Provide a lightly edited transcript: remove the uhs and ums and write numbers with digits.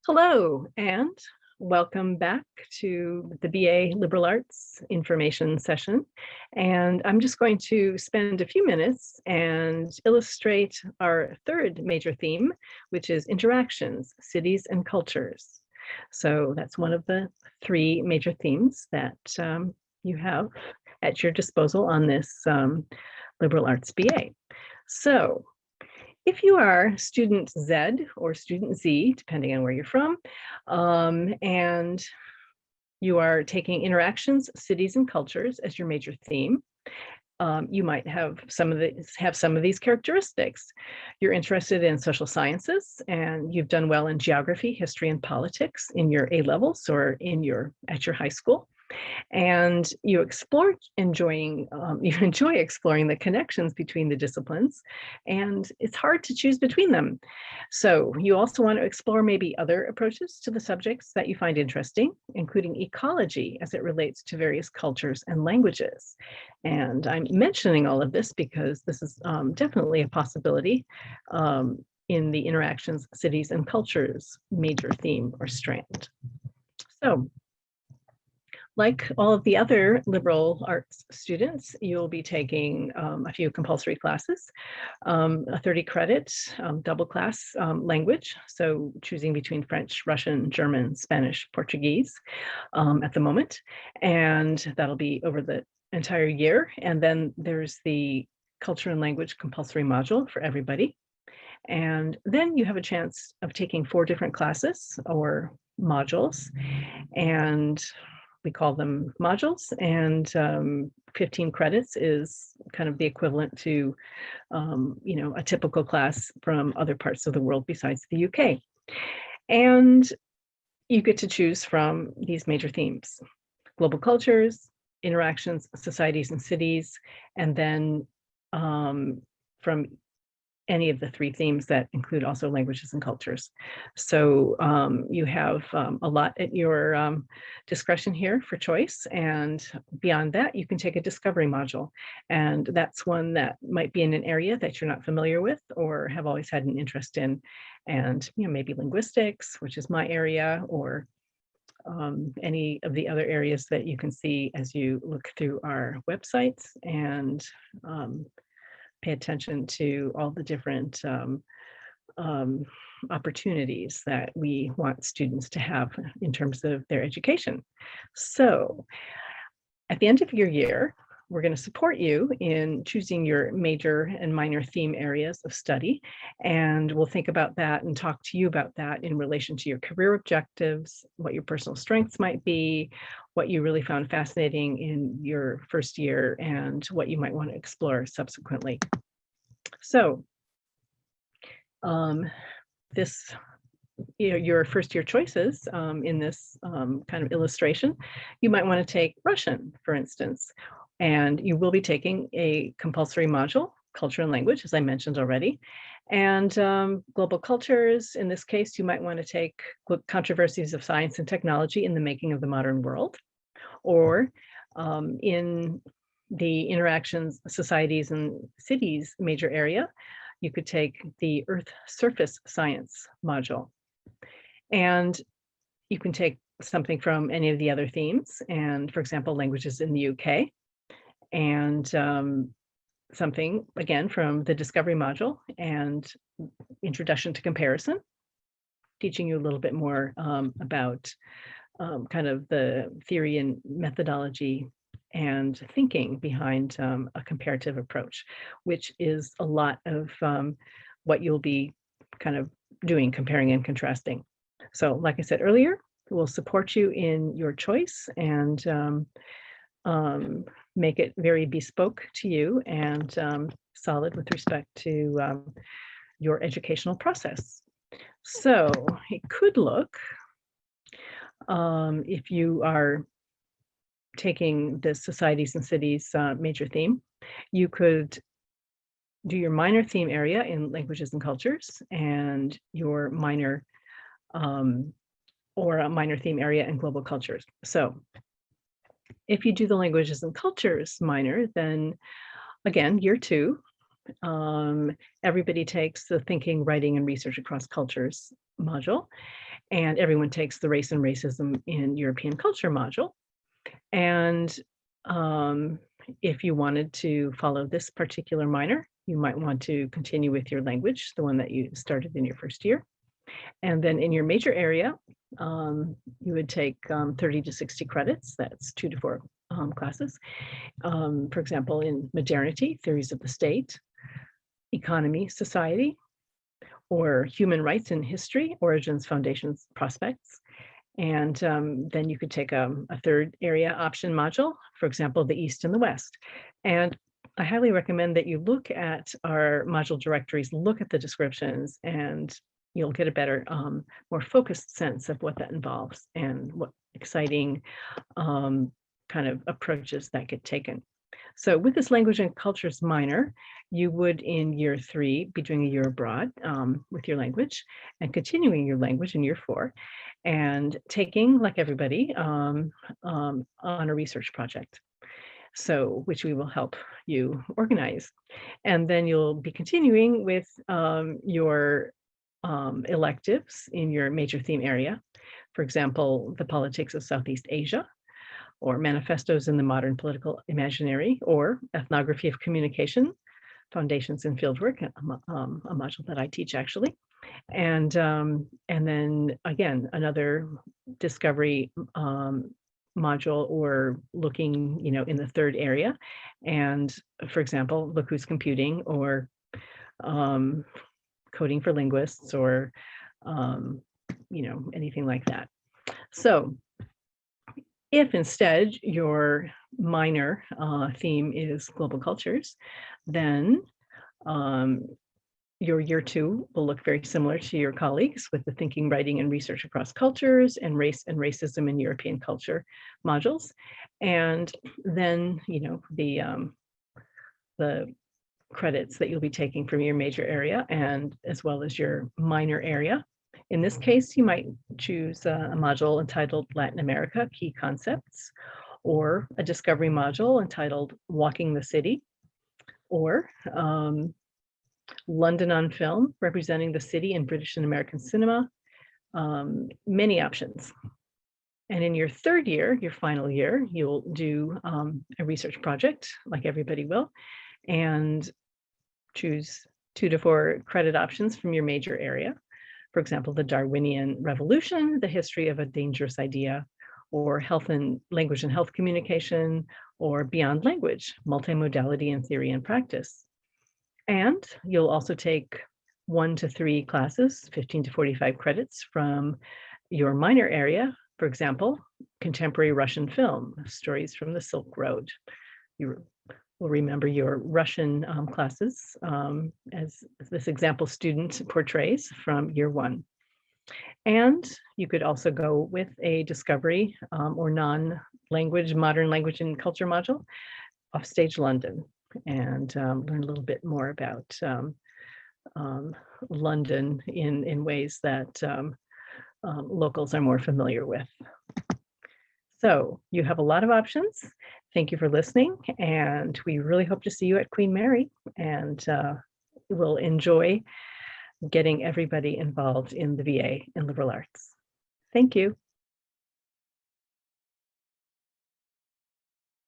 Hello, and welcome back to the BA Liberal Arts information session. And I'm just going to spend a few minutes and illustrate our third major theme, which is interactions, cities, and cultures. So that's one of the three major themes that you have at your disposal on this Liberal Arts BA. So if you are student Z or student Z, depending on where you're from, and you are taking interactions, cities, and cultures as your major theme, you might have some of these characteristics. You're interested in social sciences, and you've done well in geography, history, and politics in your A levels or at your high school. And you enjoy exploring the connections between the disciplines, and it's hard to choose between them. So you also want to explore maybe other approaches to the subjects that you find interesting, including ecology as it relates to various cultures and languages. And I'm mentioning all of this because this is definitely a possibility in the interactions, cities, and cultures major theme or strand. So, like all of the other liberal arts students, you'll be taking a few compulsory classes, a 30 credit double class language, so choosing between French, Russian, German, Spanish, Portuguese at the moment, and that'll be over the entire year. And then there's the culture and language compulsory module for everybody. And then you have a chance of taking 4 different classes or modules, and we call them modules, and 15 credits is kind of the equivalent to, a typical class from other parts of the world besides the UK. And you get to choose from these major themes: global cultures, interactions, societies, and cities, and then from any of the 3 themes that include also languages and cultures. So you have a lot at your discretion here for choice. And beyond that, you can take a discovery module. And that's one that might be in an area that you're not familiar with or have always had an interest in. And maybe linguistics, which is my area, or any of the other areas that you can see as you look through our websites and pay attention to all the different opportunities that we want students to have in terms of their education. So at the end of your year, we're going to support you in choosing your major and minor theme areas of study. And we'll think about that and talk to you about that in relation to your career objectives, what your personal strengths might be, what you really found fascinating in your first year, and what you might want to explore subsequently. So your first year choices in this kind of illustration, you might want to take Russian, for instance, and you will be taking a compulsory module, culture and language, as I mentioned already. And global cultures, in this case, you might want to take controversies of science and technology in the making of the modern world, or in the interactions, societies, and cities major area, you could take the Earth surface science module. And you can take something from any of the other themes, and for example, languages in the UK, and something again from the discovery module and introduction to comparison, teaching you a little bit more about kind of the theory and methodology and thinking behind a comparative approach, which is a lot of what you'll be kind of doing, comparing and contrasting. So like I said earlier, we'll support you in your choice and make it very bespoke to you and solid with respect to your educational process. So it could look, if you are taking the societies and cities major theme, you could do your minor theme area in languages and cultures, and your minor or a minor theme area in global cultures. So if you do the languages and cultures minor, then again, year 2, everybody takes the thinking, writing, and research across cultures module. and everyone takes the Race and Racism in European Culture module. And if you wanted to follow this particular minor, you might want to continue with your language, the one that you started in your first year. And then in your major area, you would take 30 to 60 credits. That's 2 to 4 classes. For example, in modernity, theories of the state, economy, society, or human rights and history, origins, foundations, prospects. And then you could take a third area option module, for example, the East and the West. And I highly recommend that you look at our module directories, look at the descriptions, and you'll get a better, more focused sense of what that involves and what exciting kind of approaches that get taken. So with this language and cultures minor, you would in year 3 be doing a year abroad with your language and continuing your language in year 4 and taking, like everybody, on a research project. So which we will help you organize. And then you'll be continuing with your electives in your major theme area. For example, the politics of Southeast Asia, or manifestos in the modern political imaginary, or ethnography of communication, foundations in fieldwork, a module that I teach actually. And then again, another discovery module, or looking, in the third area. And for example, look who's computing, or coding for linguists, or anything like that. So if instead your minor theme is global cultures, then your year 2 will look very similar to your colleagues, with the thinking, writing, and research across cultures, and race and racism in European culture modules. And then, the credits that you'll be taking from your major area, and as well as your minor area. In this case, you might choose a module entitled Latin America, Key Concepts, or a discovery module entitled Walking the City, or London on Film, representing the city in British and American cinema. Many options. And in your third year, your final year, you'll do a research project, like everybody will, and choose 2 to 4 credit options from your major area. For example, the Darwinian Revolution, the history of a dangerous idea, or health and language and health communication, or beyond language, multimodality in theory and practice. And you'll also take 1 to 3 classes, 15 to 45 credits from your minor area. For example, contemporary Russian film, stories from the Silk Road. You will remember your Russian classes as this example student portrays from year 1. And you could also go with a discovery or non-language, modern language and culture module, Offstage London, and learn a little bit more about London in ways that locals are more familiar with. So you have a lot of options. Thank you for listening, and we really hope to see you at Queen Mary, and we'll enjoy getting everybody involved in the VA in liberal arts. Thank you.